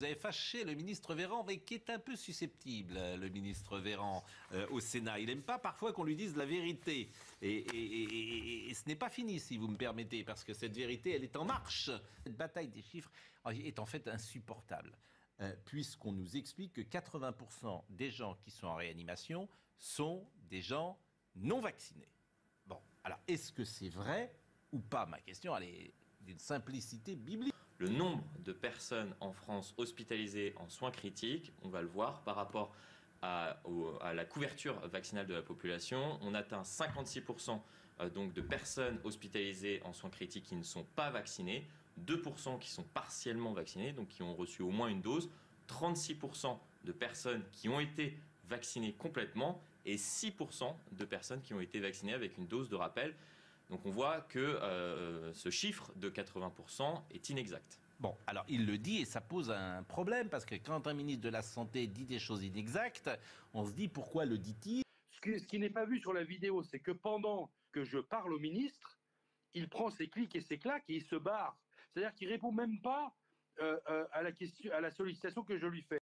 Vous avez fâché le ministre Véran, mais qui est un peu susceptible, le ministre Véran, au Sénat. Il n'aime pas parfois qu'on lui dise la vérité. Et ce n'est pas fini, si vous me permettez, parce que cette vérité, elle est en marche. Cette bataille des chiffres est en fait insupportable, puisqu'on nous explique que 80% des gens qui sont en réanimation sont des gens non vaccinés. Bon, alors est-ce que c'est vrai ou pas? Ma question, elle est d'une simplicité biblique. Le nombre de personnes en France hospitalisées en soins critiques, on va le voir, par rapport à la couverture vaccinale de la population, on atteint 56% donc de personnes hospitalisées en soins critiques qui ne sont pas vaccinées, 2% qui sont partiellement vaccinées, donc qui ont reçu au moins une dose, 36% de personnes qui ont été vaccinées complètement et 6% de personnes qui ont été vaccinées avec une dose de rappel. Donc on voit que ce chiffre de 80% est inexact. Bon, alors il le dit et ça pose un problème parce que quand un ministre de la Santé dit des choses inexactes, on se dit pourquoi le dit-il? Ce qui n'est pas vu sur la vidéo, c'est que pendant que je parle au ministre, il prend ses clics et ses claques et il se barre. C'est-à-dire qu'il ne répond même pas à la sollicitation que je lui fais.